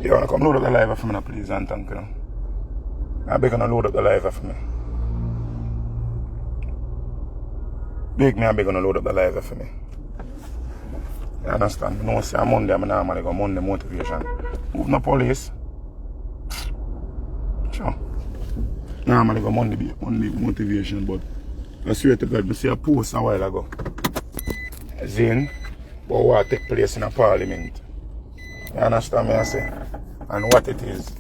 You wanna come load up the live for me now, please, and thank you. I beg you to load up the live for me. Beg me, I beg you to load up the live for me. You understand? You know, say on Monday, I'm normally go Monday motivation. Move no police. Sure. Normally go Monday motivation, but I swear to God, I see a post a while ago. Zin, but what take place in a parliament. You understand me I say? And what it is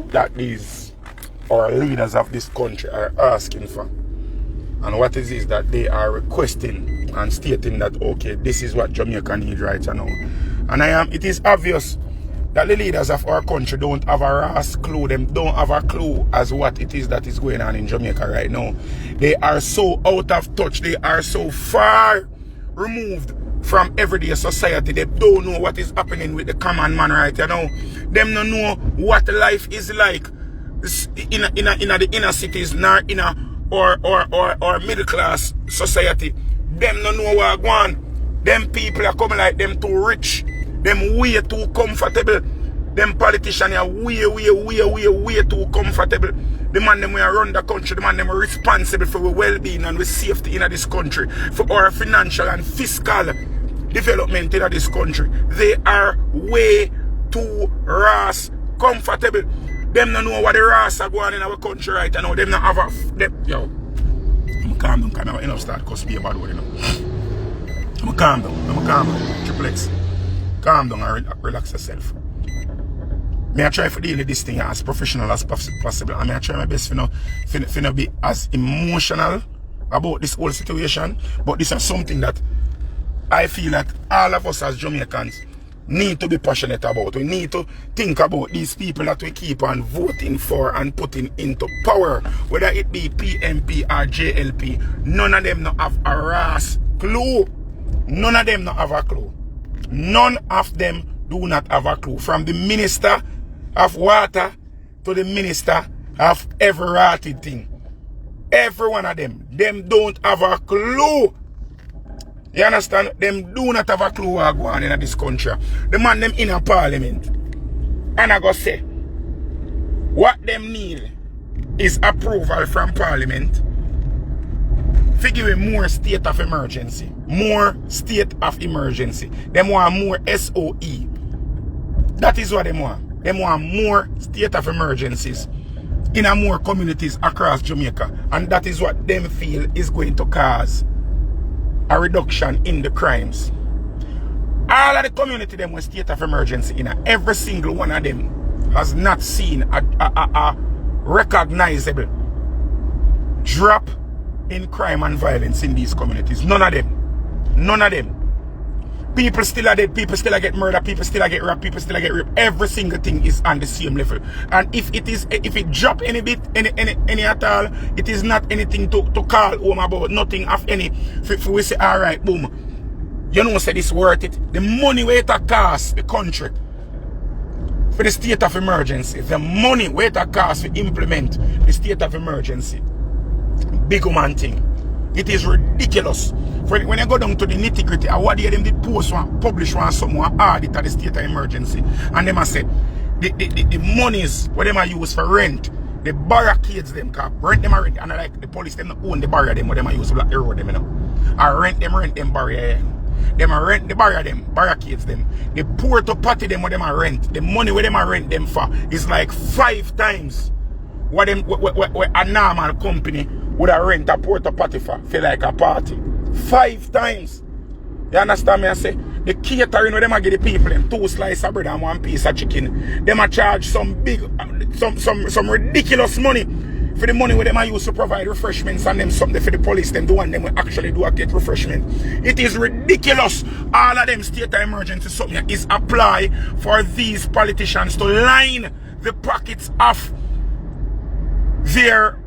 that these our leaders of this country are asking for. And what it is that they are requesting and stating that okay, this is what Jamaica needs right now. And it is obvious that the leaders of our country don't have a ras clue, them don't have a clue as what it is that is going on in Jamaica right now. They are so out of touch, they are so far removed from everyday society. They don't know what is happening with the common man right now. Them don't know what life is like in the inner cities, nor in a or middle class society. Them don't know what going on. Them people are coming like them too rich. Them way too comfortable. Them politicians are way too comfortable. The man them we run the country, the man them are responsible for our well-being and our safety in this country, for our financial and fiscal development in this country. They are way too comfortable. Them don't know what the ras are going on in our country right now. Them not have a yo. I'm calm down, I'm enough start cause be a bad word, you know. I'm calm down. Triple-X. Calm down and relax yourself. May I try to deal with this thing as professional as possible. And may I try my best to not be as emotional about this whole situation. But this is something that I feel that all of us as Jamaicans need to be passionate about. We need to think about these people that we keep on voting for and putting into power. Whether it be PMP or JLP. None of them not have a ras clue. None of them not have a clue. None of them do not have a clue. From the Minister of Water to the Minister of every rotted thing. Every one of them don't have a clue. You understand? Them do not have a clue what going on in this country. The man them in a parliament. And I go say, what them need is approval from parliament for giving more state of emergency. More state of emergency. Them want more SOE. That is what they want. They want more state of emergencies in a more communities across Jamaica. And that is what them feel is going to cause a reduction in the crimes. All of the community them with state of emergency in every single one of them has not seen a recognizable drop in crime and violence in these communities. None of them. None of them. People still are dead, people still are get murdered, people still are get robbed, people still are get raped. Every single thing is on the same level. And if it drop any bit, any at all, it is not anything to call home about, nothing of any. If we say, alright, boom, you know, say this worth it. The money where it costs the country for the state of emergency, the money where it costs to implement the state of emergency, big man thing. It is ridiculous. When you go down to the nitty-gritty, what they them did post one, publish one, someone audit at the state of emergency. And them I said, the monies what them are used for rent, the barricades them, cause rent them already. And like the police them not own the barrier them, what them are used to block the road them, you know. I rent them barrier. Them are rent the barrier them, barricades them. The poor to party them what them are rent. The money what them are rent them for is like 5 times what them what a normal company would have rent a porta potty for like a party. 5 times. You understand me? I say the catering where them a give the people them 2 slices of bread and 1 piece of chicken. Them a charge some big some ridiculous money for the money where them a use to provide refreshments and them something for the police them the one them will actually do a get refreshment. It is ridiculous. All of them state of emergency something is apply for these politicians to line the pockets of their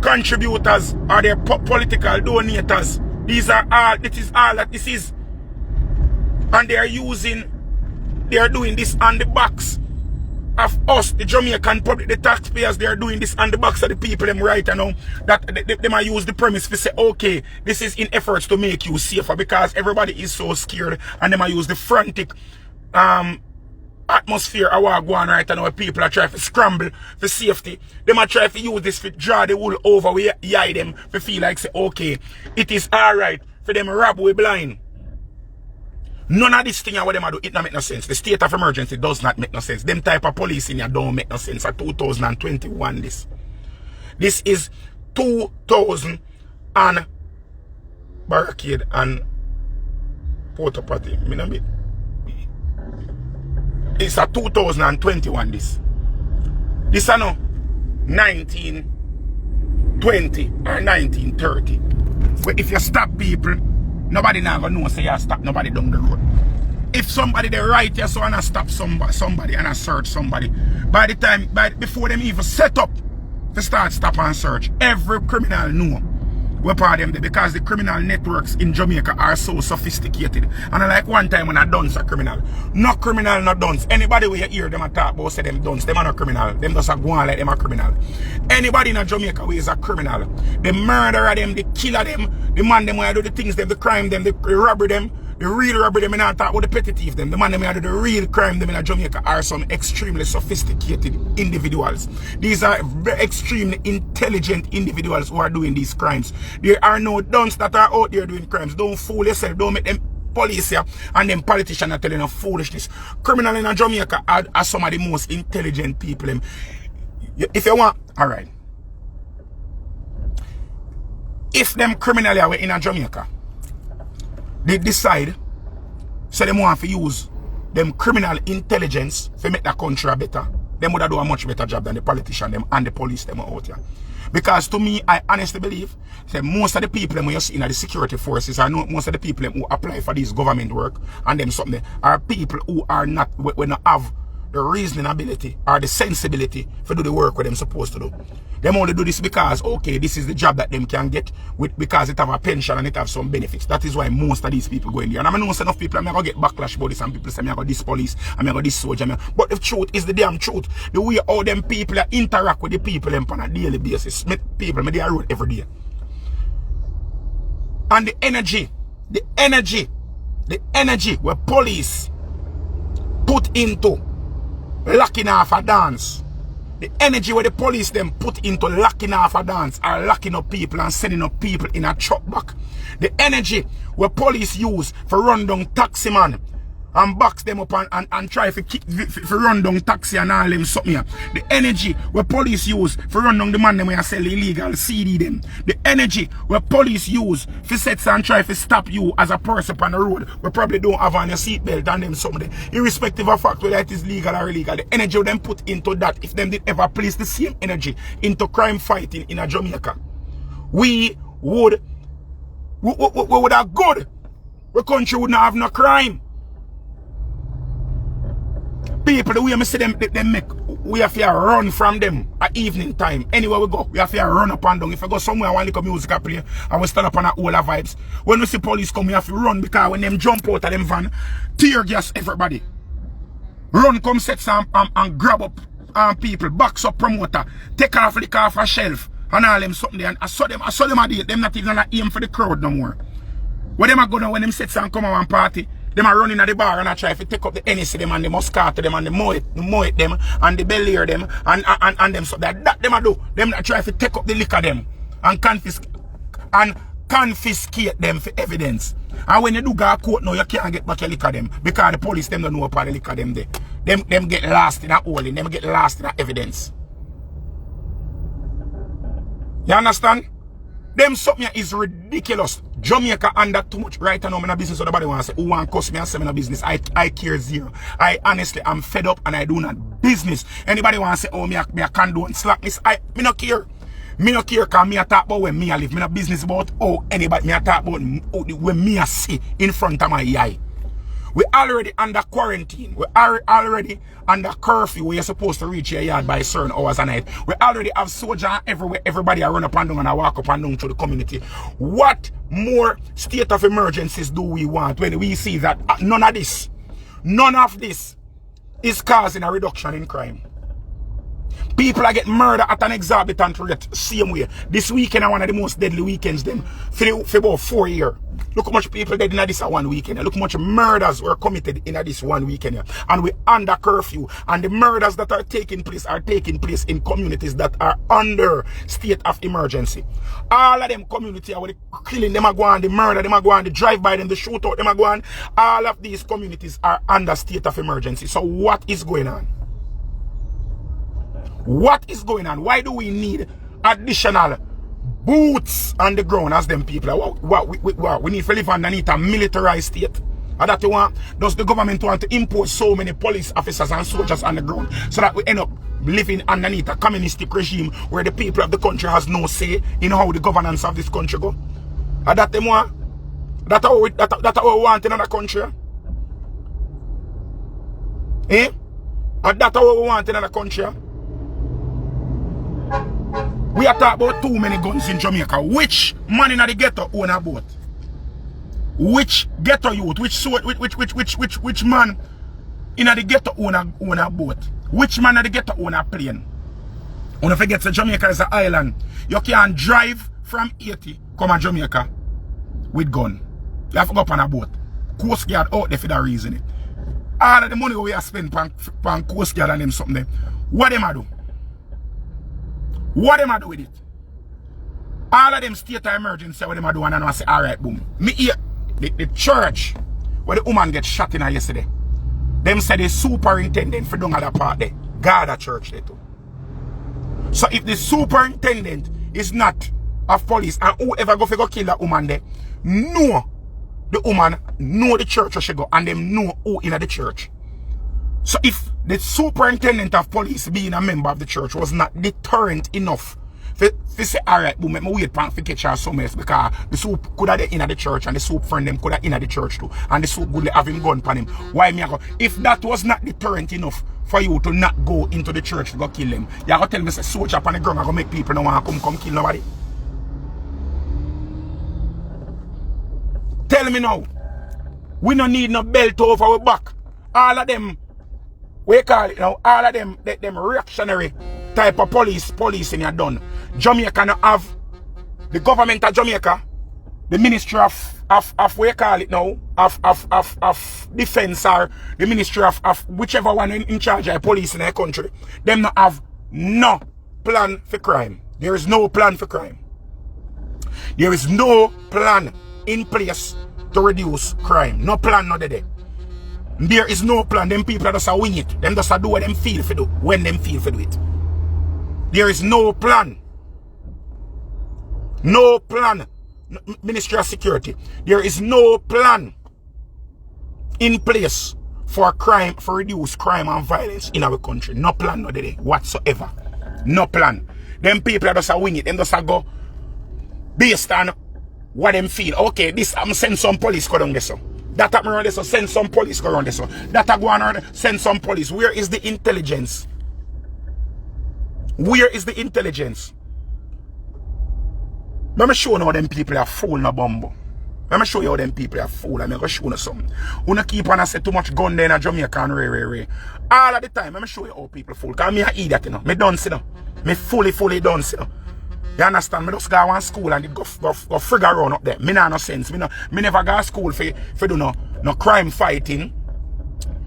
contributors or their political donators. These are all, it is all that this is. And they are doing this on the backs of us, the Jamaican public, the taxpayers. They are doing this on the backs of the people them right now. That they might use the premise to say, okay, this is in efforts to make you safer because everybody is so scared, and they might use the frantic atmosphere I want to go on right now where people are trying to scramble for safety. They might try to use this to draw the wool over we eye them to feel like say, okay, it is alright for them rob we blind. None of this thing what them do, it don't make no sense. The state of emergency does not make no sense. Them type of police in here don't make no sense at 2021 this. This is 2000 and barricade and Porto Party. It's a 2021 this. This is no 1920 or 1930. But if you stop people, nobody now gonna know say you stop nobody down the road. If somebody they right here so and I stop somebody and I search somebody, before them even set up to start stop and search, every criminal know what part of them because the criminal networks in Jamaica are so sophisticated. And I like one time when I done a criminal. No criminal, not dunce. Anybody where you hear them talk about say them dunce, them are not criminal. Them just go on like them are criminal. Anybody in Jamaica who is a criminal, the murderer them, the killer them, the man them where do the things them, the crime them, the robbery them, the real robbery them, and I talk about the petty thief them, the man them where do the real crime them in Jamaica are some extremely sophisticated individuals. These are very extremely intelligent individuals who are doing these crimes. There are no dunce that are out there doing crimes. Don't fool yourself. Don't make them police here and them politicians are telling them foolishness. Criminals in Jamaica are some of the most intelligent people. If you want, alright. If them criminals are in Jamaica, they decide, so they want to use them criminal intelligence to make the country better, they would do a much better job than the politicians them and the police them out here. Because to me, I honestly believe that most of the people when you see in the security forces, I know most of the people who apply for this government work and them something are people who are not, when not have the reasoning ability or the sensibility to do the work what them supposed to do. Them only do this because, okay, this is the job that them can get with because it have a pension and it have some benefits. That is why most of these people go in there. And I know enough people, I'm going to get backlash about this. Some people say, I'm going to this police, I'm going to this soldier. But the truth is the damn truth. The way all them people interact with the people them on a daily basis. People, they are road every day. And the energy where police put into locking off a dance. The energy where the police them put into locking off a dance are locking up people and sending up people in a truck back. The energy where police use for run down taxi man and box them up and try to run down taxi and all them something here. The energy where police use for run down the man them where sell illegal CD them. The energy where police use for sets and try to stop you as a person on the road we probably don't have on your seatbelt and them something. Irrespective of fact whether it is legal or illegal. The energy them put into that, if them did ever place the same energy into crime fighting in a Jamaica, we would have good. The country would not have no crime. People, the way I see them make, we have to run from them at evening time. Anywhere we go, we have to run up and down. If I go somewhere, I want to music I play, I will stand up on all the vibes. When we see police come, we have to run because when them jump out of them van, tear gas everybody. Run come sets and grab up people, box up promoter, take off the car off a shelf, and all them something there. And I saw them at it. Them not even aim for the crowd no more. When them are going when them sets and come on party, them are running at the bar and I try to take up the NSC them and the Moscato them and the Moet them and the Bel-Air them and them so that them a do. Them that try to take up the liquor them and confiscate them for evidence. And when you do go to court now, you can't get back your liquor them because the police them don't know about the liquor them there. Them get lost in a hole, them get lost in a evidence. You understand? Them something is ridiculous. Jamaica under too much right now. I'm in a business, so nobody wants to say, who want to cuss me and say I'm in a business. I care zero. I honestly am fed up and I do not business. Anybody want to say, oh, me I condone slackness. Me not care. Me not care because me I talk about when me I live. Me not business about anybody. Me I talk about when me I see in front of my eye. We already under quarantine. We are already under curfew where you're supposed to reach your yard by certain hours a night. We already have soldiers everywhere. Everybody are run up and down and I walk up and down to the community. What more state of emergencies do we want when we see that none of this is causing a reduction in crime? People are getting murdered at an exorbitant rate. Same way. This weekend is one of the most deadly weekends them for about 4 years. Look how much people dead in this one weekend. Look how much murders were committed in this one weekend. And we under curfew. And the murders that are taking place in communities that are under state of emergency. All of them communities where the killing them are going, the murder them are going, the drive-by them, the shootout them are going. All of these communities are under state of emergency. So what is going on? What is going on? Why do we need additional boots on the ground as them people? We need to live underneath a militarized state. And that you want? Does the government want to impose so many police officers and soldiers on the ground so that we end up living underneath a communistic regime where the people of the country has no say in how the governance of this country go? And that them want? That's how we want in another country? Eh? And that's how we want in another country? We are talking about too many guns in Jamaica. Which man in the ghetto own a boat? Which ghetto youth? Which man in the ghetto own a boat? Which man in the ghetto own a plane? When you forget that Jamaica is an island, you can't drive from Haiti come to Jamaica with gun. You have to go up on a boat. Coast Guard out there for that reason. All of the money we have spent on Coast Guard and them something there. What them a do? What them a do with it? All of them state of emergency, what them a do, and I say, alright, boom. Me here, the church where the woman get shot in her yesterday. Them said the superintendent for doing other part there. God a church there too. So if the superintendent is not of police and whoever go kill that woman there, know the woman, know the church where she go, and them know who in the church. So if the superintendent of police being a member of the church was not deterrent enough for say, alright, boom, let me wait for catch her somewhere else because the soup could have in the church and the soup friend them could have in the church too. And the soup would have him gun upon him. Why me go? If that was not deterrent enough for you to not go into the church to go kill them, you go tell me say soldier upon the ground and go make people no want to come kill nobody. Tell me now. We don't need no belt over our back. All of them, we call it now, all of them reactionary type of policing are done. Jamaica now have the government of Jamaica, the Ministry of we call it now, of defense or the Ministry of whichever one in charge of police in the country. Them not have no plan for crime. There is no plan for crime. There is no plan in place to reduce crime. No plan, not there. There is no plan. Them people just wing it. Them just do what them feel for do when them feel for do it. There is no plan. No plan. Ministry of Security. There is no plan in place for crime, for reduce crime and violence in our country. No plan, no there whatsoever. No plan. Them people just wing it. Them just go based on what them feel. Okay, this I'm send some police go down there so. That happen around there so send some police go around there so. That go on around there, send some police. Where is the intelligence? Where is the intelligence? Let me show you how them people are fool no bumbo. Let me show you how them people are fool. I'm going to show you something. You don't keep on and say too much gun there in Jamaica and ray. All of the time, let me show you how people fool. Because I'm an idiot, you know. I don't see no. I fully don't see no. You understand? I just go to school and go figure around up there. I have no sense. I never go to school for do no crime fighting.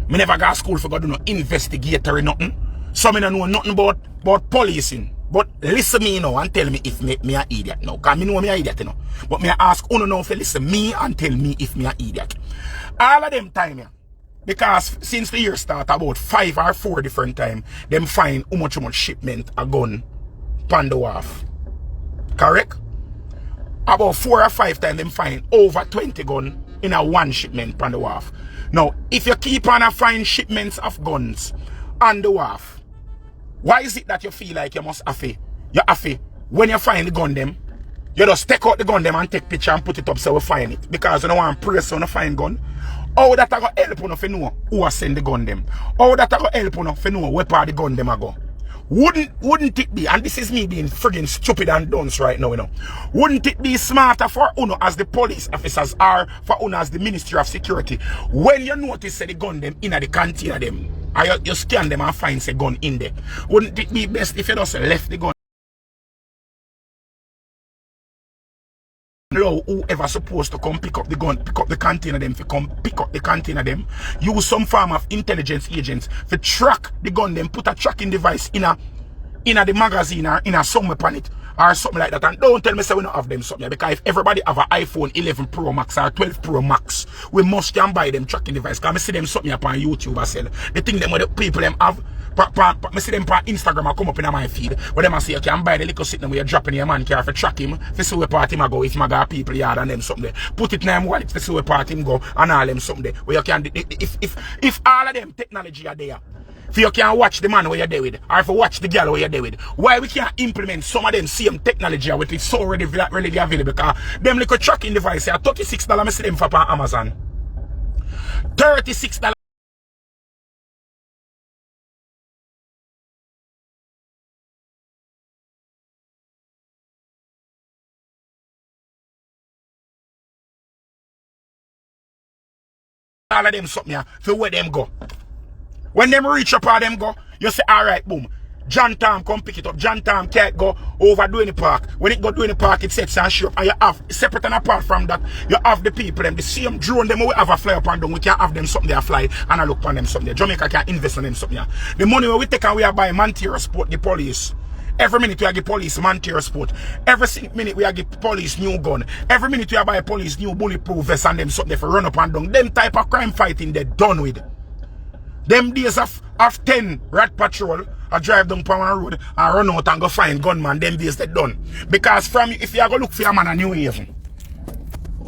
I never go to school for do no investigatory nothing. So I don't know nothing about policing. But listen me now and tell me if me an idiot now. Because I know me an idiot, you know. But me ask you now to listen me and tell me if me an idiot. All of them time, yeah. Because since the year start, about 5 or 4 different times, them find how much shipment a gun pan the wharf. Correct? About 4 or 5 times, them find over 20 gun in a one shipment pan the wharf. Now, if you keep on a find shipments of guns on the wharf, why is it that you feel like you must have to, when you find the gun them, you just take out the gun them and take picture and put it up so we find it. Because you don't want to press on a find gun. How that I go help you to know who has send the gun them? How that I go help you to know where part the gun them are go? Wouldn't it be, and this is me being friggin' stupid and dunce right now, you know. Wouldn't it be smarter for Uno as the police officers are for Uno as the Ministry of Security when you notice the gun them in the container them Or you scan them and find a gun in there. Wouldn't it be best if you just left the gun? Allow whoever supposed to come pick up the gun, pick up the container them, to come pick up the container them, use some form of intelligence agents to track the gun them, put a tracking device in the magazine or in a somewhere upon it or something like that. And don't tell me say we don't have them something, because if everybody have an iPhone 11 Pro Max or 12 Pro Max, we must can buy them tracking device. Because I see them something upon YouTube as well. The thing them what the people them have, I see them on Instagram come up in my feed, where them I say you can buy the little sitting where you're dropping your man car for track him, for see where part him I go, if my got people yard and them something there. Put it in them wallet for see where part him go and all them something there. Where you can, if all of them technology are there, if you can watch the man where you're there with, or if you watch the girl where you're there with, why we can't implement some of them same technology with it so readily available? Because them little tracking device are $36, I see them for Amazon. $36. All of them something here, for where them go. When them reach up all them go, you say, alright, boom. John Tom come pick it up. John Tom can't go over doing the park. When it go doing the park, it sets and show up. And you have, separate and apart from that, you have the people, them, the same drone, them we have a fly up on them. We can have them something there fly and I look on them something there. Jamaica can invest on them something there. The money we take and we are buy Mvrdered Sport, the police. Every minute we are give police Mvrdered Sport. Every minute we are give police new gun. Every minute we are buy police new bulletproof vest and them something for run up and down. Them type of crime fighting they done with. Them days of 10 rat patrol, I drive down Power Road and run out and go find gunman, them days they done. Because from if you are going to look for a man a New Haven,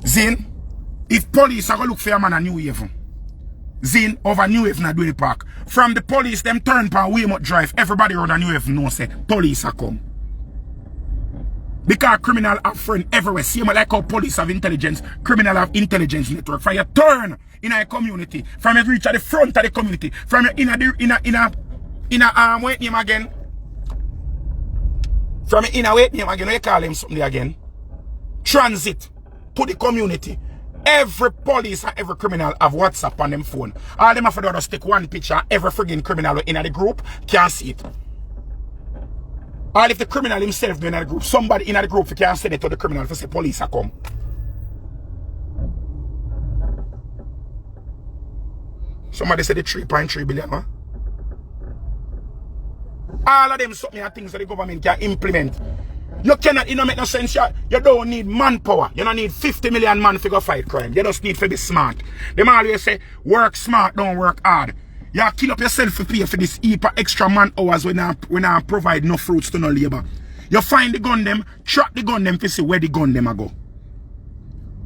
Zin, if police are going to look for a man a New Haven, Zin over New Haven at Dwayne Park, from the police, them turn pan Waymouth Drive, everybody around a New Haven knows say, police are come. Because criminal have friend everywhere. Same like how police have intelligence, criminal have intelligence network. From your turn in a community, from you reach at the front of the community, from your wait name again. From your wait name again, we call him something again. Transit to the community. Every police and every criminal have WhatsApp on them phone. All them have to do is take one picture, every friggin' criminal in the group can see it. Or if the criminal himself be in the group, somebody in the group can send it to the criminal to say police are come. Somebody said the 3.3 billion, huh? All of them something are things that the government can implement. You cannot, it don't make no sense. You don't need manpower. You don't need 50 million man to go fight crime. You just need to be smart. Them always say, work smart, don't work hard. You kill up yourself to pay for this heap of extra man hours when I provide no fruits to no labor. You find the gun them, track the gun them to see where the gun them are go.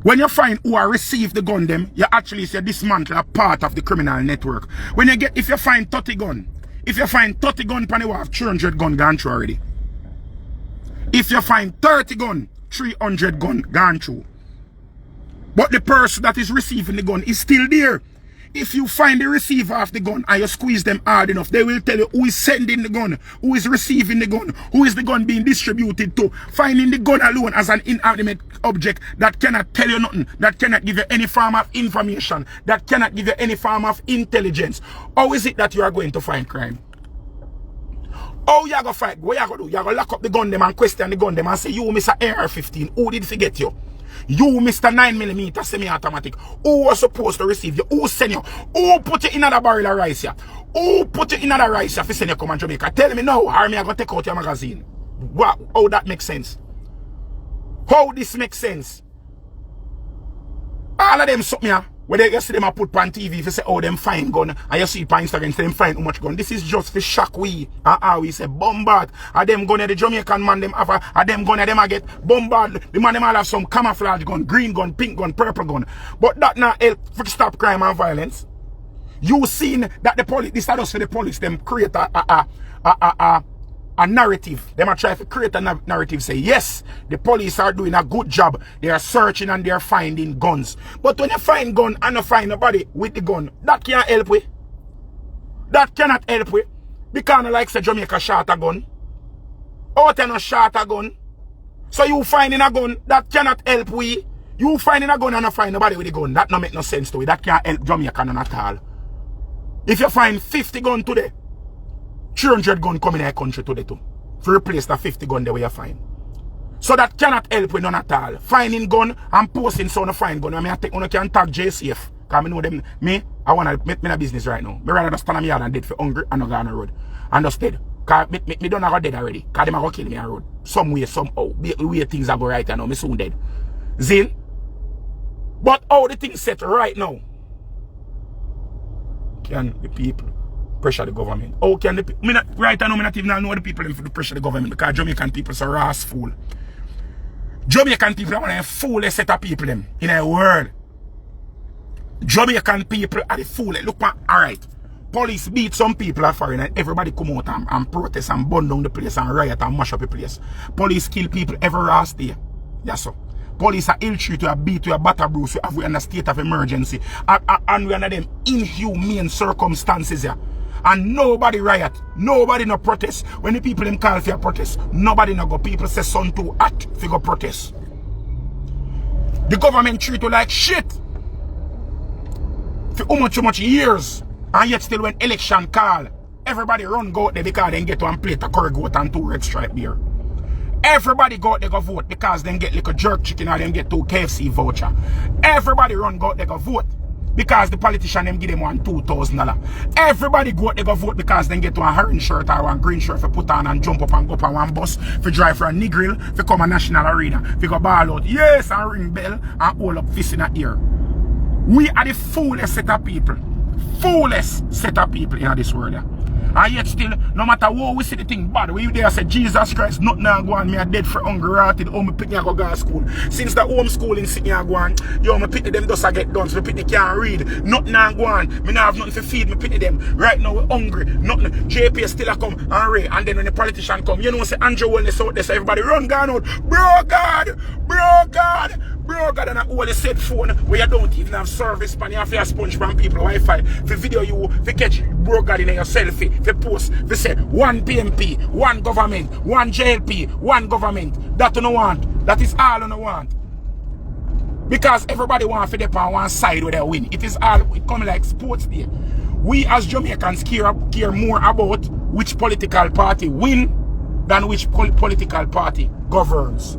When you find who are receive the gun them, you actually say dismantle a part of the criminal network. When you get, if you find 30 gun, if you find 30 gun, pan you have 300 gun gone through already. If you find 30 gun, 300 gun gone through. But the person that is receiving the gun is still there. If you find the receiver of the gun and you squeeze them hard enough, they will tell you who is sending the gun, who is receiving the gun, who is the gun being distributed to. Finding the gun alone as an inanimate object that cannot tell you nothing, that cannot give you any form of information, that cannot give you any form of intelligence. How is it that you are going to find crime? How you are going to fight? What you are going to do? You are going to lock up the gun them and question the gun them and say, you Mr. AR-15, who did forget you? You Mr. 9mm semi-automatic, who was supposed to receive you? Who send you? Who put you in another barrel of rice here? Who put you in another rice here for send you come to Jamaica? Tell me now, Army are going to take out your magazine. What? How that makes sense? How this makes sense? All of them something here. Where you see them put on TV, if you say, oh, them find gun, and you see it on Instagram, say them find how much gun. This is just for shock we. We say bombard. And them gun, the Jamaican man, them have a them gun, them get bombard. The man, them all have some camouflage gun, green gun, pink gun, purple gun. But that not help for stop crime and violence. You seen that the police, this is just for the police, them create a narrative. Them are trying to create a narrative, say, yes, the police are doing a good job. They are searching and they are finding guns. But when you find gun and you find nobody with the gun, that can't help with. That cannot help with. Because like say Jamaica shot a gun. Out and shot a gun. So you finding a gun, that cannot help we. You finding a gun and you find nobody with the gun. That no make no sense to it. That can't help Jamaica none at all. If you find 50 gun today, 300 gun come in our country today too. To replace the 50 gun the way you find. So that cannot help with none at all. Finding gun and posting so no find gun. I mean, I take one can tag JCF. Because I know them. I want to make me a business right now. I rather just stand on my yard and dead for hungry and not go on the road. And just dead. Because me don't have dead already. Because them are going to kill me on the road. Some way, somehow. The way things are going right now. Me soon dead. Zil. But how the things set right now? Can the people pressure the government? How can the people? Right now, I not even know the people for the pressure the government. Because Jamaican people are wrathful. Jamaican people are one of the foolish set of people them in the world. Jamaican people are the foolish. Look, man, alright. Police beat some people at foreign and everybody come out and protest and burn down the place and riot and mash up the place. Police kill people every last day. Yes, sir. Police are ill treat you, beat you, batter bruise you, we in a state of emergency. And we under them inhumane circumstances here. And nobody riot, nobody no protest. When the people them call for a protest, nobody no go. People say son too hot for go protest. The government treat you like shit. For how much years. And yet still when election call, everybody run go out there because they get one plate of curry goat and 2 red stripe beer. Everybody go out there go vote because they get like a jerk chicken or they get 2 KFC voucher. Everybody run go out there go vote. Because the politician them give them one $2,000. Everybody go out they go vote because they get one orange shirt or one green shirt for put on and jump up and go up on one bus for drive for a Negril for come a national arena for go ball out. Yes, and ring bell and hold up fist in the ear. We are the foolish set of people. Foolish set of people in this world. And yet still, no matter what we see the thing bad, we there say Jesus Christ, nothing now go on, me a dead for hungry rotted, oh me pitney go to school. Since the homeschooling sitting here go on, yo me pitney them just a get done, so me pitney can't read, nothing now go on, me now have nothing to feed me pitney them. Right now we hungry, nothing, JP still a come and ray, and then when the politician come, you know say Andrew Wellness out there, so everybody run gone out, bro God, and I only set phone where you don't even have service, man. You have to sponge from people Wi-Fi. For video you, for catch bro God in your selfie, for post, for say one PMP, one government, one JLP, one government. That you don't want. That is all you don't want. Because everybody wants to dip on one side where they win. It is all, it comes like sports day. We as Jamaicans care more about which political party win than which political party governs.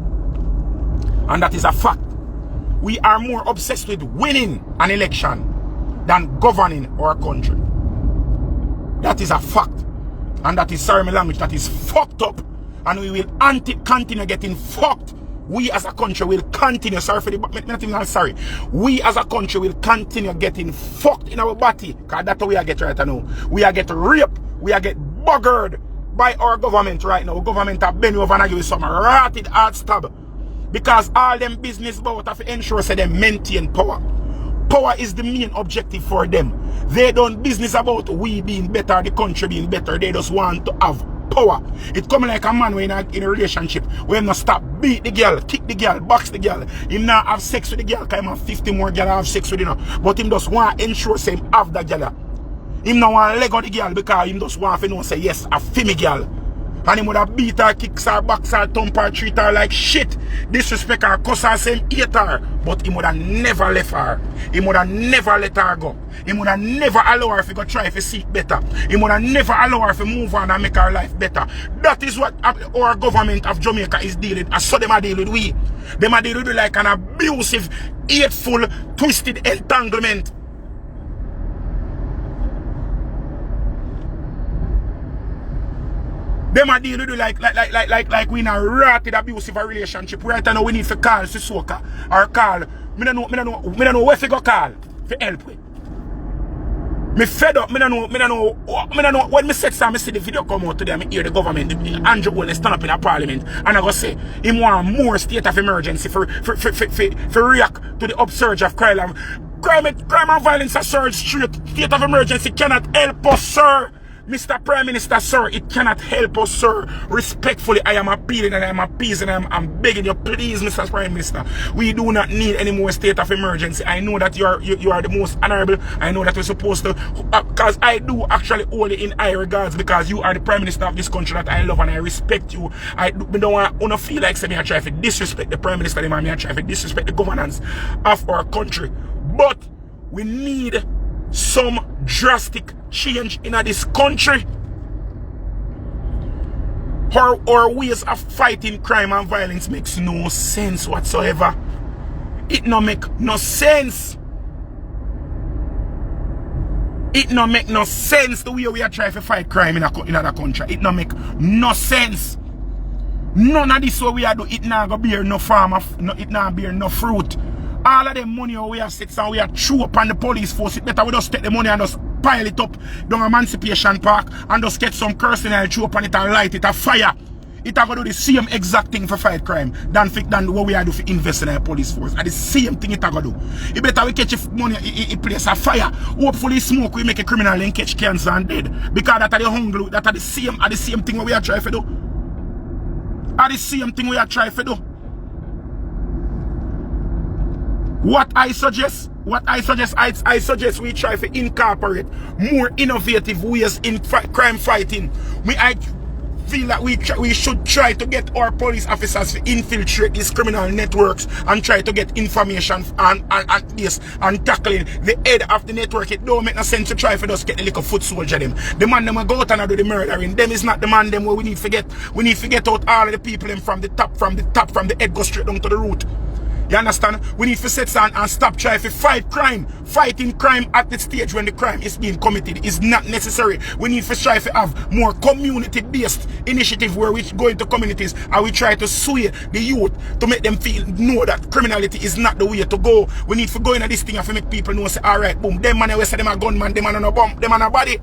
And that is a fact. We are more obsessed with winning an election than governing our country. That is a fact. And that is, sorry my language, that is fucked up. And we will continue getting fucked. We as a country will continue, sorry for the, sorry. We as a country will continue getting fucked in our body. Because that's how we are get right now. We are get raped. We are get buggered by our government right now. Government have been over and give you some rotted hard stab. Because all them business about have to ensure say them maintain power. Power is the main objective for them. They don't business about we being better, the country being better. They just want to have power. It come like a man when in a relationship where him not stop beat the girl, kick the girl, box the girl. Him not have sex with the girl because him have 50 more girl have sex with him. But him just want to ensure say him have that girl. Him not want to leg on the girl because him just want to know say yes, a female girl. And him would have beat her, kicks her, box her, thump her, treat her like shit. Disrespect her, cuss her, same hate her. But him would have never left her. Him would have never let her go. Him would have never allow her to go try to seek better. Him would have never allow her to move on and make her life better. That is what our government of Jamaica is dealing with. And so them are dealing with we. Them are dealing with like an abusive, hateful, twisted entanglement. Them are dealing with like we in a rotted abusive relationship. Right now we need to call Sissoko or call. Me don't know where to go call for help with. Me fed up, me don't know when me set some, me see the video come out today, me hear the government, Andrew Wellness stand up in a parliament and I go say him want more state of emergency for react to the upsurge of crime and violence a surge straight. State of emergency cannot help us, sir. Mr. Prime Minister, sir, it cannot help us, sir. Respectfully, I am appealing and I am appeasing and I'm begging you, please, Mr. Prime Minister. We do not need any more state of emergency. I know that you are the most honorable. I know that we're supposed to, because I do actually hold it in high regards because you are the Prime Minister of this country that I love and I respect you. I don't want to feel like say me I try to disrespect the Prime Minister, I try to disrespect the governance of our country. But we need some drastic change in this country. Our ways of fighting crime and violence makes no sense whatsoever. It no make no sense. It no make no sense the way we are trying to fight crime in another country. It no make no sense. None of this what we are do, it not go bear no farm, it not bear no fruit. All of the money we are sits and we are throw up on the police force. It better we just take the money and just pile it up down Emancipation Park and just get some cursing and throw up on it and light it a fire. It are going to do the same exact thing for fight crime than what we are do for invest in our police force. And the same thing it are going to do. It better we catch money, it place a fire. Hopefully smoke we make a criminal and catch cancer and dead. Because that are the hungry, that are the same thing what we are trying to do. Are the same thing we are trying to do. What I suggest we try to incorporate more innovative ways in crime fighting. I feel that we should try to get our police officers to infiltrate these criminal networks and try to get information and tackling the head of the network. It don't make no sense to try to just get the little foot soldier them. The man them go out and do the murdering. Them is not the man them where we need to get. We need to get out all of the people them from the head go straight down to the root. You understand? We need to set down and stop trying to fight crime. Fighting crime at the stage when the crime is being committed is not necessary. We need to try to have more community-based initiative where we go into communities and we try to sway the youth to make them know that criminality is not the way to go. We need to go into this thing and to make people know, say, alright, boom, them man we say them a gunman, them man on a bomb, them on a body.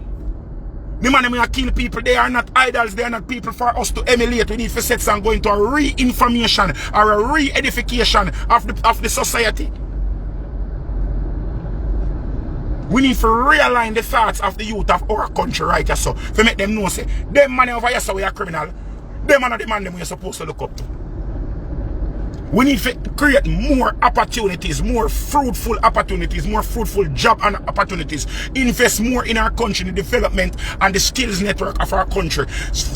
The man who kill people, they are not idols, they are not people for us to emulate. We need to set and go into a re-information or a re-edification of the society. We need to realign the thoughts of the youth of our country right here, so to make them know, say, them man over here so we are criminal. Them man are the man them we are supposed to look up to. We need to create more opportunities, more fruitful opportunities, more fruitful job and opportunities. Invest more in our country, the development and the skills network of our country.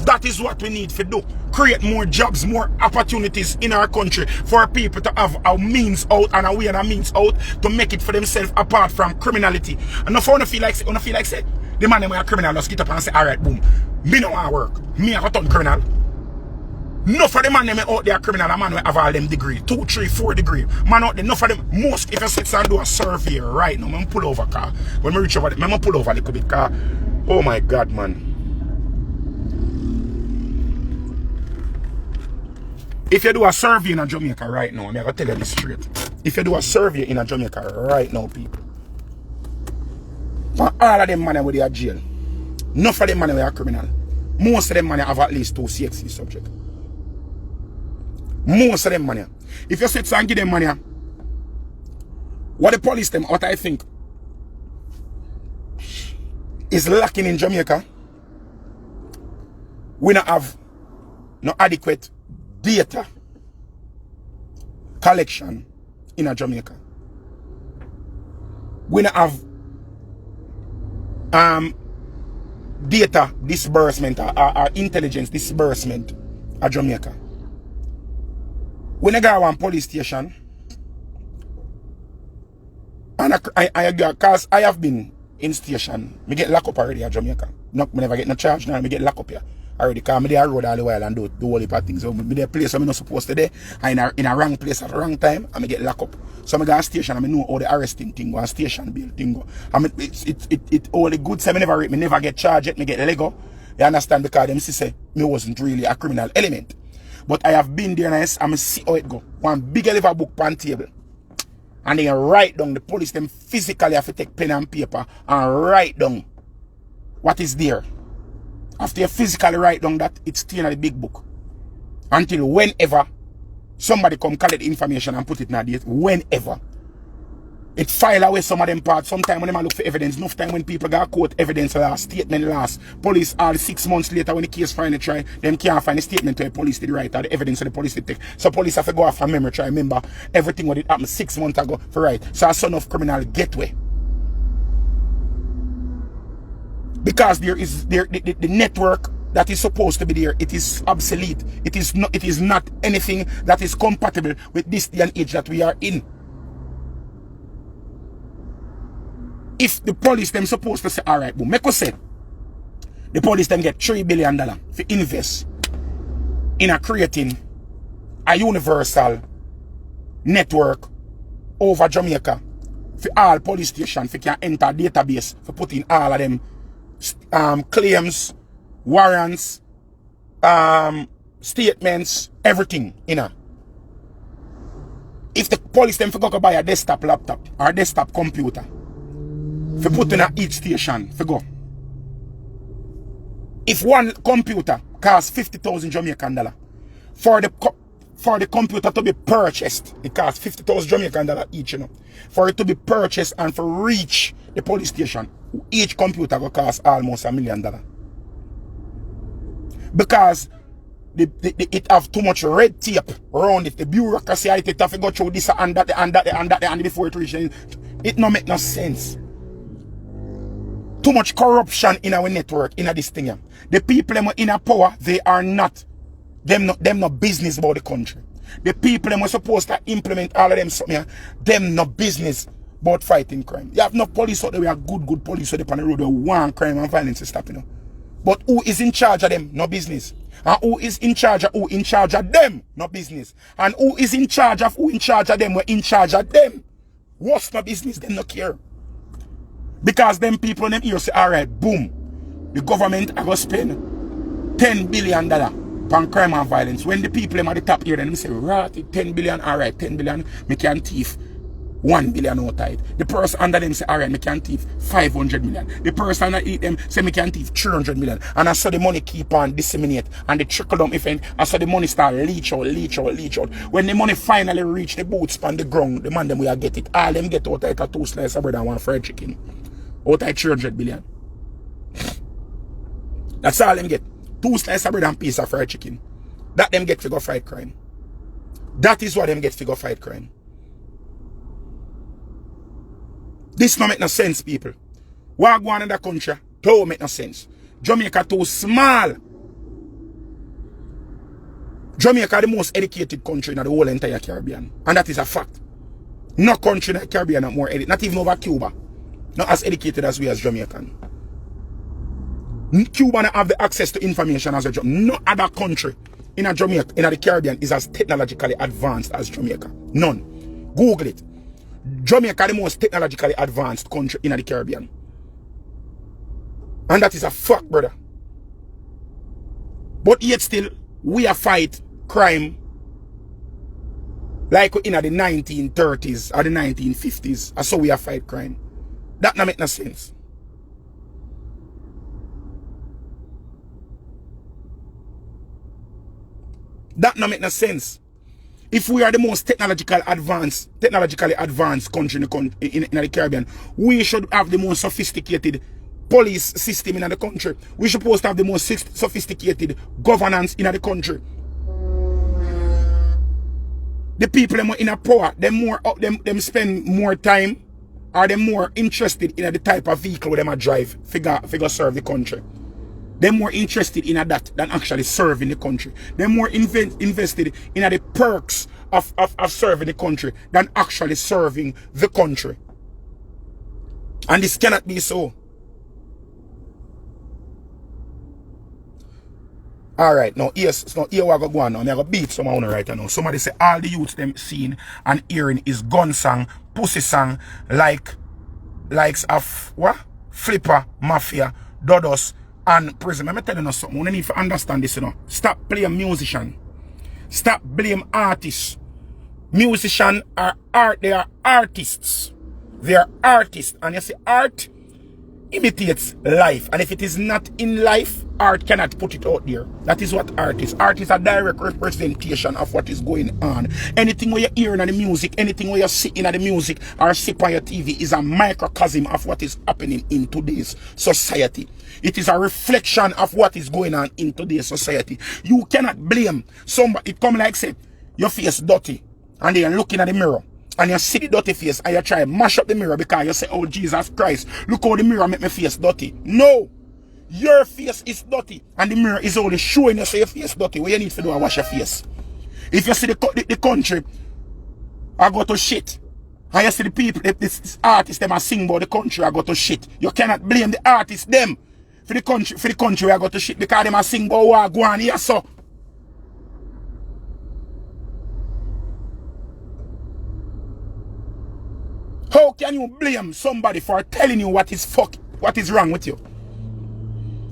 That is what we need to do. Create more jobs, more opportunities in our country for people to have a means out and a way and a means out to make it for themselves apart from criminality. And if I feel like say, the man who are criminal just get up and say, alright, boom, me no want work. Me have a turn criminal. No for the man them out there criminal, a man will have all them degree, 2, 3, 4 degree. Man out there, no for them, most if you sit and do a survey right now, I'm pull over car. When we reach over there, I'm pull over a little bit car. Oh my God, man. If you do a survey in Jamaica right now, I'm going to tell you this straight. If you do a survey in Jamaica right now, people, for all of them man with their jail, no for them man with a criminal. Most of them man have at least 2 CXC subjects. Most of them money. If you sit and give them money, what the police them, what I think is lacking in Jamaica, we don't have no adequate data collection in Jamaica. We don't have data disbursement or intelligence disbursement at Jamaica. When I go to one police station, and because I have been in station, I get locked up already at Jamaica. I never get no charge now, I get locked up here already because I there road all the while and do all the things. So I there place I'm not supposed to do, and in a wrong place at the wrong time, and I get locked up. So I go to station and I know how the arresting thing go and station bill thing go. I mean, it all the good side, I never get charged yet, I get Lego. You understand? Because them say me wasn't really a criminal element. But I have been there and I see how it go. One big elevator book on table. And they write down, the police them physically have to take pen and paper and write down what is there. After you physically write down that, it's still in the big book. Until whenever somebody come collect the information and put it in a date, whenever. It file away some of them parts. Sometimes when they look for evidence, enough time when people got court evidence last, statement last, police all 6 months later when the case finally try, them can't find a statement to the police did right or the evidence that the police did take. So police have to go off from memory, try remember everything what it happened 6 months ago for right. So a son of criminal getaway. Because there is the network that is supposed to be there, it is obsolete. It is not anything that is compatible with this day and age that we are in. If the police them supposed to say, alright, boom, make us say, the police them get $3 billion to invest in a creating a universal network over Jamaica for all police stations, for can enter database, for putting all of them claims, warrants, statements, everything in a. If the police them forgot to buy a desktop laptop or a desktop computer, for put in each station, for go. If one computer costs 50,000 Jamaican dollar, for the computer to be purchased, it costs 50,000 Jamaican dollar each, you know. For it to be purchased and for reach the police station, each computer will cost almost $1 million. Because it have too much red tape around it. The bureaucracy, it have to go through this and that and that and that and before it reaches. It no make no sense. Too much corruption in our network, in this thing. The people in a power, they are not. Them no business about the country. The people them were supposed to implement all of them something. Them no business about fighting crime. You have no police out there. We are good police out there on the road. They want crime and violence to stop, you know. But who is in charge of them? No business. And who is in charge of who in charge of them? No business. And who is in charge of who in charge of them? We're in charge of them. What's no business? Them no care. Because them people them here say, alright, boom. The government are going to spend $10 billion on crime and violence. When the people them at the top here, then they say, right, 10 billion, alright, 10 billion, me can thief 1 billion out of it. The person under them say, alright, me can thief 500 million. The person that eat them say, me can thief 300 million. And I saw the money keep on disseminate and the trickle down effect. I saw the money start leach out. When the money finally reach the boots on the ground, the man them will get it. All them get out of it 2 slices of bread and 1 fried chicken. Out of 300 billion. That's all them get. 2 slices of bread and piece of fried chicken. That them get to go fight crime. That is what them get to go fight crime. This no make no sense, people. What go on in the country don't make no sense. Jamaica too small. Jamaica the most educated country in the whole entire Caribbean. And that is a fact. No country in the Caribbean are more educated. Not even over Cuba. Not as educated as we as Jamaican. Cuba don't have the access to information as a Jamaican. No other country in a Jamaica, in the Caribbean, is as technologically advanced as Jamaica. None. Google it. Jamaica the most technologically advanced country in the Caribbean. And that is a fact, brother. But yet still, we are fight crime like in the 1930s or the 1950s. And so we are fight crime. That don't make no sense. That don't make no sense. If we are the most technologically advanced country in the Caribbean, we should have the most sophisticated police system in the country. We should supposed to have the most sophisticated governance in the country. The people them in a power, them spend more time, or them more interested in the type of vehicle them a drive figure serve the country. They're more interested in that than actually serving the country. They're more invested in the perks of serving the country than actually serving the country. And this cannot be so. Alright, now yes, so here we go on now. I'm going to beat someone right now. Somebody say all the youths them seeing and hearing is gun song, pussy song, likes of what? Flipper, Mafia, Dodos, and prison. I'm telling you something. We need to understand this, you know. Stop playing musician. Stop blame artists. Musicians are art. They are artists. They are artists. And you see, art imitates life. And if it is not in life, art cannot put it out there. That is what art is. Art is a direct representation of what is going on. Anything where you hear in the music, anything where you see in the music or sip on your TV is a microcosm of what is happening in today's society. It is a reflection of what is going on in today's society. You cannot blame somebody. It come like say, your face dirty, and then looking at the mirror, and you see the dirty face, and you try to mash up the mirror because you say, oh Jesus Christ, look how the mirror make my face dirty. No! Your face is dirty, and the mirror is only showing you say your face dirty. What you need to do is wash your face. If you see the country, I go to shit, And you see the people, if this artist them are sing about the country I go to shit. You cannot blame the artist them for the country I go to shit because them are sing about what go on here so. How can you blame somebody for telling you what is wrong with you?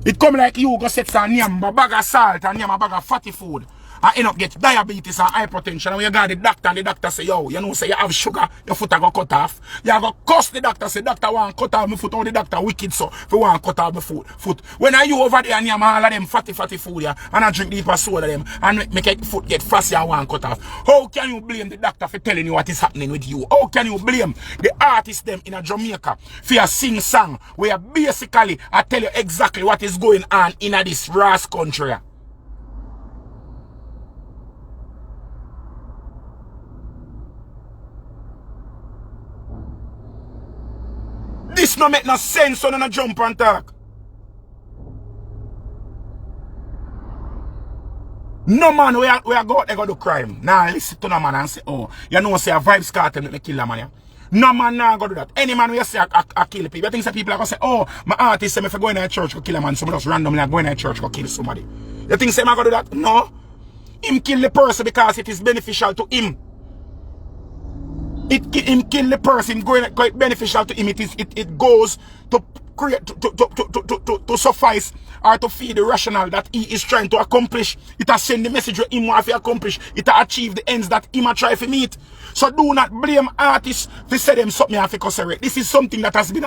It come like you go set some name a bag of salt and name a bag of fatty food and end up get diabetes and hypertension. And when you got the doctor and the doctor say, yo, you know, say you have sugar, your foot a go cut off. You go cuss the doctor, say, doctor want cut off my foot. Or the doctor wicked so, if you want cut off my foot. When are you over there and you have all of them fatty food, yeah, and I drink deeper soda them and make your foot get fast and want cut off. How can you blame the doctor for telling you what is happening with you? How can you blame the artists them in a Jamaica for a sing song where basically I tell you exactly what is going on in a this Ras country? This no make no sense, so no jump and talk. No man we are go out there go do crime. Nah, listen to no man and say, oh, you know say a vibes cartel make me kill a man. Yeah. No man nah go do that. Any man we say I kill people. You think say people are gonna say, oh, my artist say me if I go in a church go kill a man, somebody just randomly go in a church go kill somebody. You think say I go do that? No. Him kill the person because it is beneficial to him. Him kill the person going quite beneficial to him. It goes to create to suffice or to feed the rationale that he is trying to accomplish. It has sent the message where him want to accomplish. It has achieved the ends that him try to meet. So do not blame artists to say them something and to this is something that has been.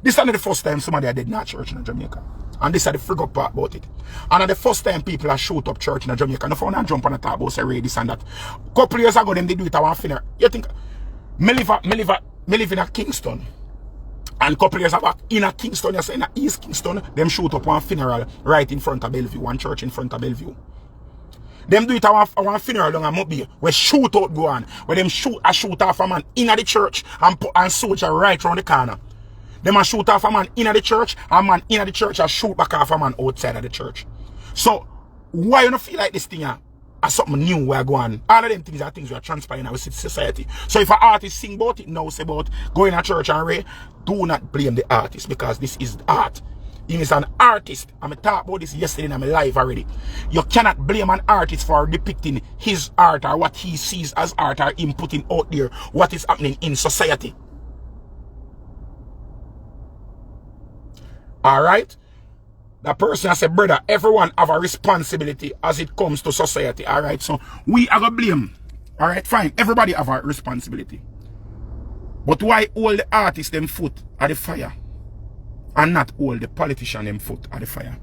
This is not the first time somebody did not church in Jamaica. And this is the figure part about it. And the first time people are shoot up church in Jamaica. No phone and jump on the top about say this and that. Couple years ago them they do it at one funeral. You think me live in a Kingston. And couple years back in a Kingston, you say in a East Kingston, them shoot up one funeral right in front of Bellevue, one church in front of Bellevue. Them do it at one funeral down at Mobile, where shoot out go on, where them shoot off a man in the church and soldier right around the corner. Them a shoot off a man in the church, and man in the church and shoot back off a man outside of the church. So why you don't feel like this thing as something new where go on? All of them things are things we are transpiring in our society. So if an artist sing about it now, say about going to church and Ray, do not blame the artist because this is art. He is an artist. I'm talking about this yesterday in my life already. You cannot blame an artist for depicting his art or what he sees as art or him putting out there what is happening in society. Alright? That person has said, brother, everyone have a responsibility as it comes to society. Alright, so we are going to blame. Alright, fine. Everybody have a responsibility. But why all the artists them foot at the fire? And not all the politicians them foot at the fire?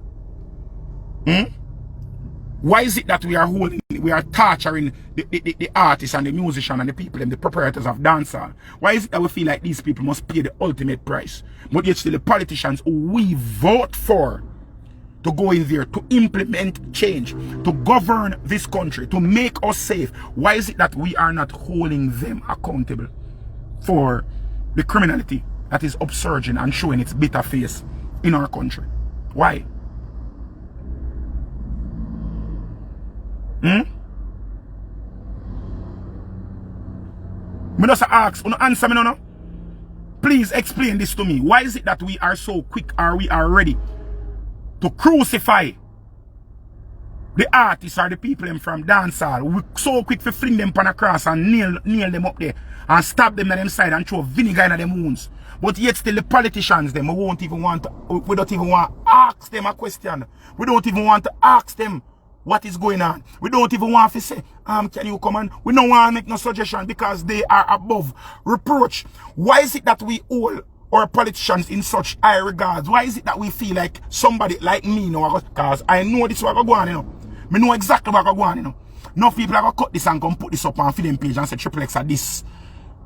Why is it that we are torturing the artists and the musicians and the people and the proprietors of dancehall? Why is it that we feel like these people must pay the ultimate price? But yet still the politicians who we vote for to go in there, to implement change, to govern this country, to make us safe. Why is it that we are not holding them accountable for the criminality that is upsurging and showing its bitter face in our country? Why? Me just ask, answer me no. Please explain this to me. Why is it that we are so quick or we are ready to crucify the artists or the people them from dancehall? We so quick to fling them on a cross and nail them up there and stab them on them side and throw vinegar in them wounds. But yet still the politicians them, we don't even want to ask them a question. We don't even want to ask them what is going on. We don't even want to say, can you come on? We don't want to make no suggestion because they are above reproach. Why is it that we all our politicians in such high regards? Why is it that we feel like somebody like me, because I know this is what going on, you know. I know exactly what going on, you know. No people are going to cut this and come put this up on film page and say Trippple are this,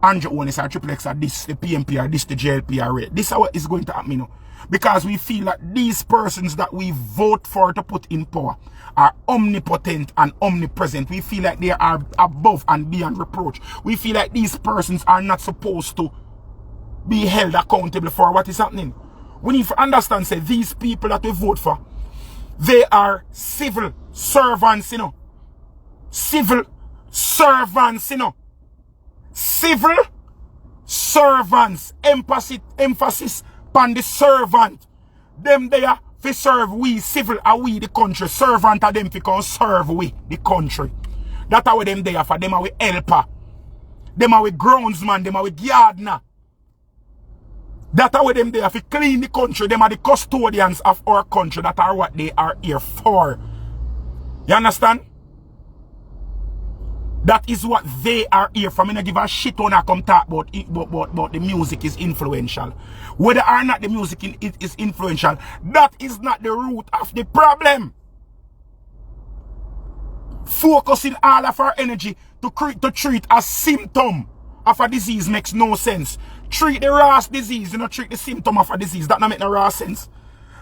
Andrew Onis or Trippple are this, the PMP are this, the JLP are this. This is what is going to happen, you know. Because we feel that these persons that we vote for to put in power are omnipotent and omnipresent. We feel like they are above and beyond reproach. We feel like these persons are not supposed to be held accountable for what is happening. We need to understand, say, these people that we vote for, they are civil servants, you know. Civil servants, you know. Civil servants, emphasis upon the servant. Them there fi serve we civil and we the country. Servant of them fi come serve we the country. That's how them there for. Them are we helper. Them are we groundsman. Them are we gardener. That's how them there fi clean the country. Them are the custodians of our country. That are what they are here for. You understand? That is what they are here for. Me not give a shit when I come talk about it, but the music is influential. Whether or not the music is influential, that is not the root of the problem. Focusing all of our energy to treat a symptom of a disease makes no sense. Treat the raw disease, you know, treat the symptom of a disease. That not make no raw sense.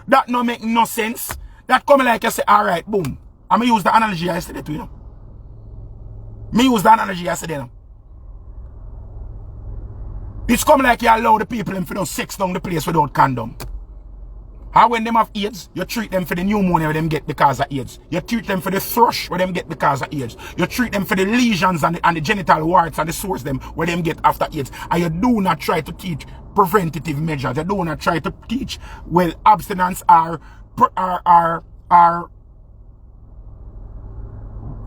That not make no sense. That come like you say, alright, boom. I'm going to use the analogy I said to you. Me use the analogy I said them. It's come like you allow the people them for don't sex down the place without condom. How when them have AIDS, you treat them for the pneumonia where them get because of AIDS. You treat them for the thrush where them get because of AIDS. You treat them for the lesions and the genital warts and the sores them where them get after AIDS. And you do not try to teach preventative measures. You do not try to teach, well, abstinence are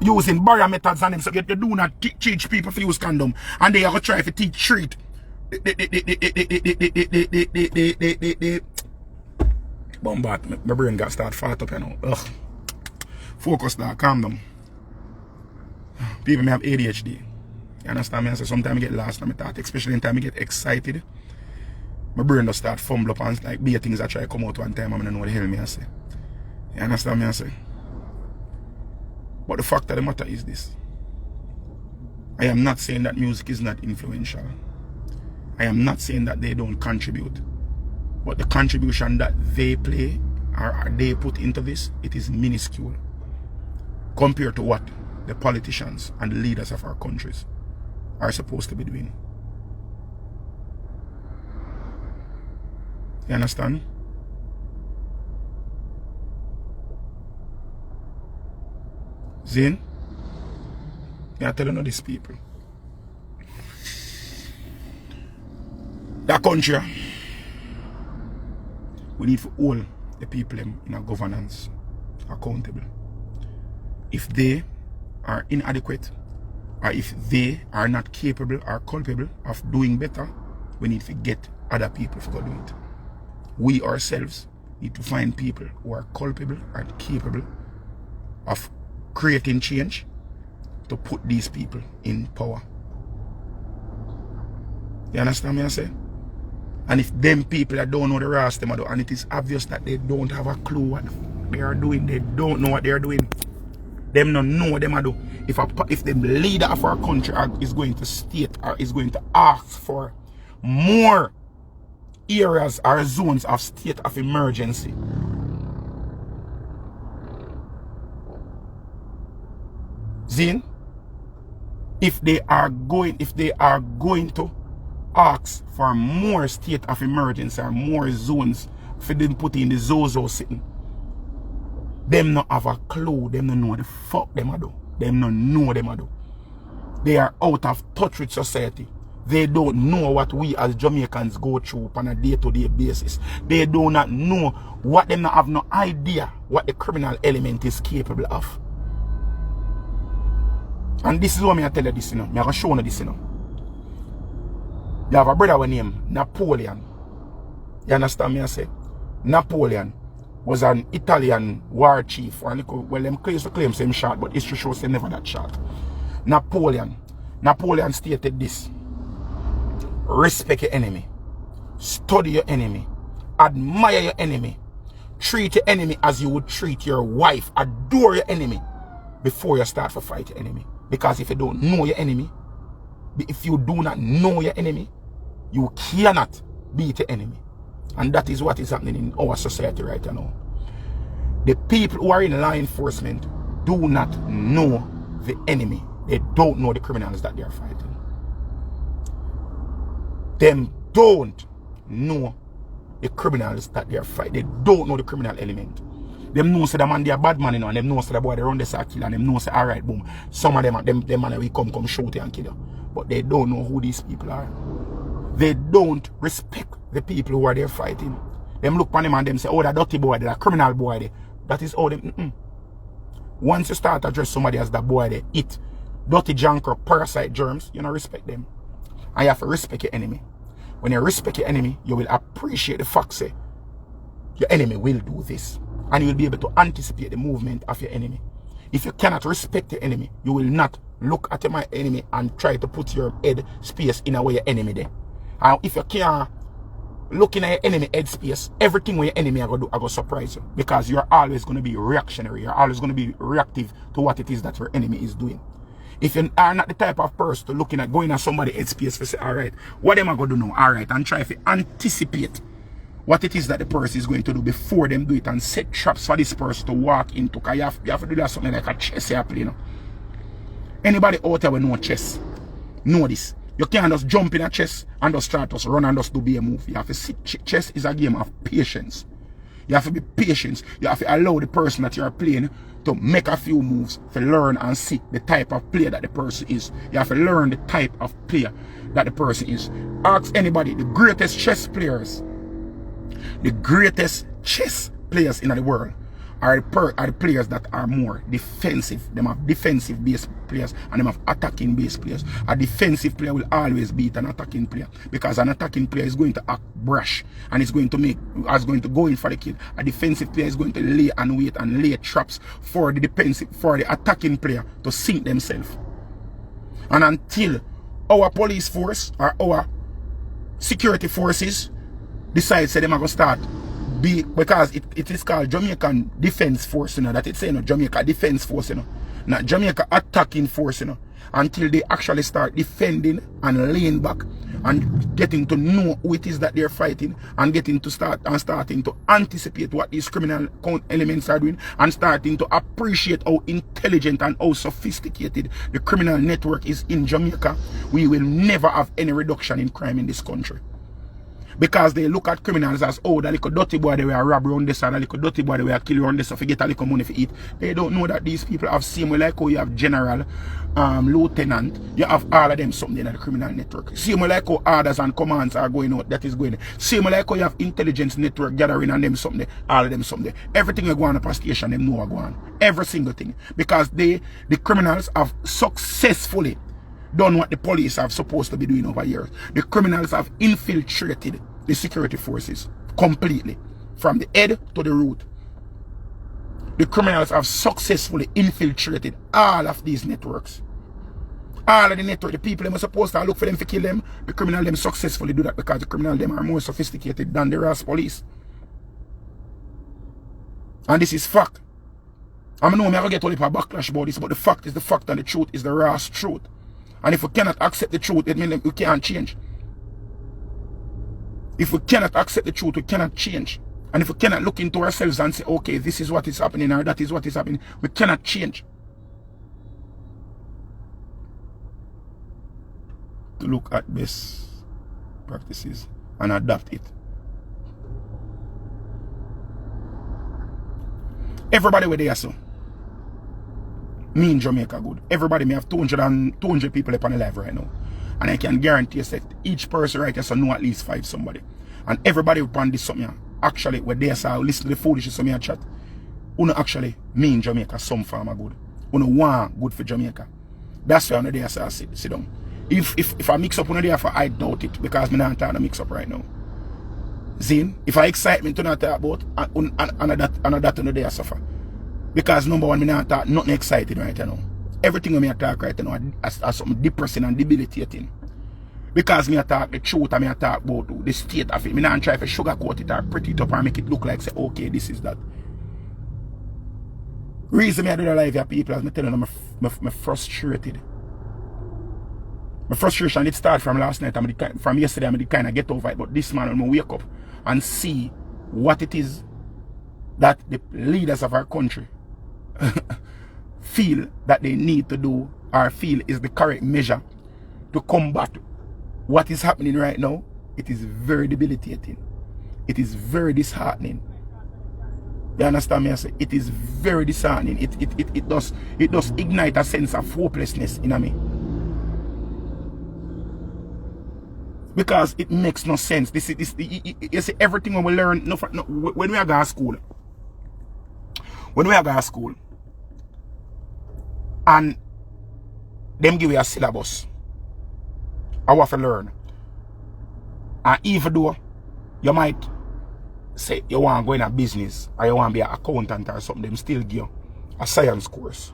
using barrier methods on them, so you do not teach people to use condom, and they are going to try to teach treat bombard. My brain got start fart up, you know. Ugh. Focus now, calm down. People may have ADHD. You understand me? So sometimes I get lost in my thought, especially in time I get excited. My brain just start fumble up and like be things I try to come out one time, I'm gonna know what the hell me I say. You understand me I say? But the fact of the matter is this. I am not saying that music is not influential. I am not saying that they don't contribute. But the contribution that they play or they put into this, it is minuscule compared to what the politicians and the leaders of our countries are supposed to be doing. You understand? Zane, I'm telling you these people. That country, we need for all the people in our governance accountable. If they are inadequate, or if they are not capable or culpable of doing better, we need to get other people to go do it. We ourselves need to find people who are culpable and capable of creating change to put these people in power. You understand me I say? And if them people that don't know the rest them do, and it is obvious that they don't have a clue what they are doing, they don't know what they are doing, them don't know what they do. If the leader of our country is going to state or is going to ask for more areas or zones of state of emergency, Zin, if they are going to ask for more state of emergency or more zones for them put in the Zozo sitting, them not have a clue, them don't know what the fuck them do. Them don't know them do. They are out of touch with society. They don't know what we as Jamaicans go through on a day-to-day basis. They do not know what them not have no idea what the criminal element is capable of. And this is what I tell you this, you know. I'm going to show you this, you know. You have a brother named Napoleon. You understand me I say? Napoleon was an Italian war chief. Well, them claim same short, but history shows them never that short. Napoleon stated this: respect your enemy, study your enemy, admire your enemy, treat your enemy as you would treat your wife, adore your enemy before you start to fight your enemy. Because if you don't know your enemy, if you do not know your enemy, you cannot beat your enemy. And that is what is happening in our society right now. The people who are in law enforcement do not know the enemy. They don't know the criminals that they are fighting. Them don't know the criminals that they are fighting. They don't know the criminal element. Them know say the man they are bad man, you know, and them know say the boy they run the circle, and them know say alright boom. Some of them man we come shoot you and kill you. But they don't know who these people are. they don't respect the people who are there fighting. Them look on them and them say, oh, that dirty boy, that criminal boy there. That is all them. Once you start to address somebody as that boy there, it dirty junk or parasite germs, you don't respect them. And you have to respect your enemy. When you respect your enemy, you will appreciate the fact say your enemy will do this. And you will be able to anticipate the movement of your enemy. If you cannot respect your enemy, you will not look at my enemy and try to put your head space in a way your enemy there. And if you can't looking at your enemy head space, everything with your enemy are going to do, are going to surprise you. Because you're always going to be reactionary. You're always going to be reactive to what it is that your enemy is doing. If you are not the type of person to looking at going at somebody's head space to say, alright, what am I going to do now? Alright, and try to anticipate what it is that the person is going to do before them do it and set traps for this person to walk into. Because you have to do that something like a chess you play, you know. Anybody out there with no chess, know this. You can't just jump in a chess and just start to run and just do be a move. You have to see chess is a game of patience. You have to be patient. You have to allow the person that you are playing to make a few moves, to learn and see the type of player that the person is. You have to learn the type of player that the person is. Ask anybody, the greatest chess players in the world are the players that are more defensive. Them have defensive based players and them have attacking based players. A defensive player will always beat an attacking player because an attacking player is going to act brash and is going to go in for the kill. A defensive player is going to lay and wait and lay traps for the attacking player to sink themselves. And until our police force or our security forces decide say them are going to start because it is called Jamaican Defense Force, you know, that it's saying, you know, Jamaica Defense Force, you know, not Jamaica Attacking Force, you know, until they actually start defending and laying back and getting to know who it is that they're fighting and starting to anticipate what these criminal elements are doing and starting to appreciate how intelligent and how sophisticated the criminal network is in Jamaica, we will never have any reduction in crime in this country. Because they look at criminals as, oh, that little dirty boy they were rob around this and that little dirty boy they were kill around this so get a little money to eat. They don't know that these people have same way like how you have general, lieutenant, you have all of them something in the criminal network. Same way like how orders and commands are going out, that is going. Same way like how you have intelligence network gathering and them something, all of them something. Everything you go on up a station, them know what go on. Every single thing. Because the criminals have successfully done what the police have supposed to be doing over years. The criminals have infiltrated the security forces completely, from the head to the root. The criminals have successfully infiltrated all of these networks. All of the network, the people them are supposed to look for them to kill them, the criminal them successfully do that because the criminal them are more sophisticated than the RAS police. And this is fact. I know I'm going to get all a backlash about this, but the fact is the fact and the truth is the RAS truth. And if we cannot accept the truth, it means we can't change. If we cannot accept the truth, we cannot change. And if we cannot look into ourselves and say, okay, this is what is happening or that is what is happening, we cannot change. To look at best practices and adapt it. Everybody were there, so. Me in Jamaica good. Everybody may have 200 people upon the live right now. And I can guarantee you that each person right here so know at least 5 somebody. And everybody upon this something actually where they say listen to the foolishness of me chat. Uno actually me in Jamaica some farmer good. Uno want good for Jamaica. That's why uno there say sit down. If I mix up uno there for I doubt it because me not trying to mix up right now. Zin, if I excitement to not talk about and that uno there suffer. Because number one, me not talk nothing exciting right now. Everything when me talk right now is something depressing and debilitating. Because me talk the truth and me talk about the state of it. Me not try to sugarcoat it or pretty it up and make it look like say, okay, this is that. Reason me I do the live here, people, as me telling them I'm frustrated. My frustration it started from last night, from yesterday I kind of get over it, but this man when I wake up and see what it is that the leaders of our country feel that they need to do or feel is the correct measure to combat what is happening right now, it is very debilitating. It is very disheartening. You understand me? I say it is very disheartening. It does ignite a sense of hopelessness in me. Because it makes no sense. You see, everything when we learn, when we are going to school, and them give you a syllabus, I have to learn. And even though you might say you want to go in a business or you want to be an accountant or something, them still give you a science course.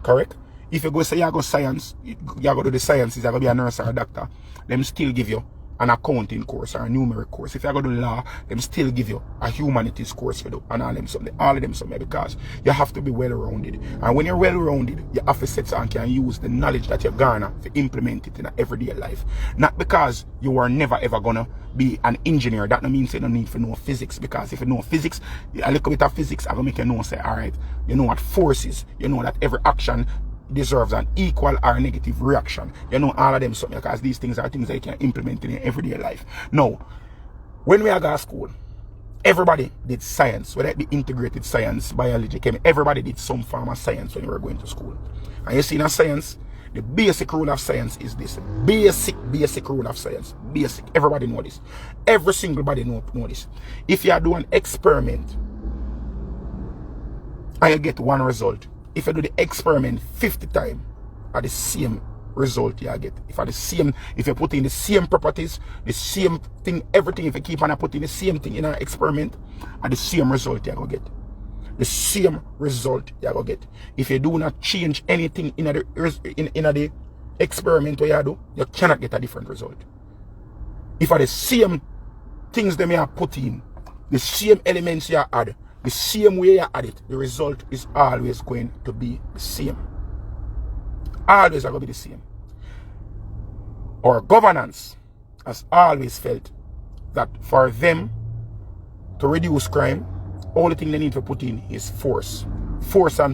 Correct? If you go say you go science, you go do the sciences, you go be a nurse or a doctor, them still give you an accounting course or a numeric course. If you go do law, them still give you a humanities course for do and all of them something because you have to be well-rounded. And when you're well-rounded, you have to set and can use the knowledge that you garner to implement it in everyday life. Not because you are never ever gonna be an engineer. That no means you don't need to know physics, because if you know physics, a little bit of physics, I'm gonna make you know say, alright, you know what force is, you know that every action deserves an equal or negative reaction. You know all of them something because these things are things that you can implement in your everyday life. Now, when we are going to school, everybody did science, whether it be integrated science, biology, chemistry, everybody did some form of science when we were going to school. And you see in science, the basic rule of science is this. Basic rule of science. Basic. Everybody know this. Every single body know this. If you do an experiment and you get one result, if you do the experiment 50 times, at the same result you get. If you put in the same properties, the same thing, everything, if you keep on putting the same thing in an experiment, at the same result you go get. The same result you go get. If you do not change anything in the experiment where you do, you cannot get a different result. If are the same things them you are put in, the same elements you add, the same way you add it, the result is always going to be the same. Always going to be the same. Our governance has always felt that for them to reduce crime, only thing they need to put in is force. Force and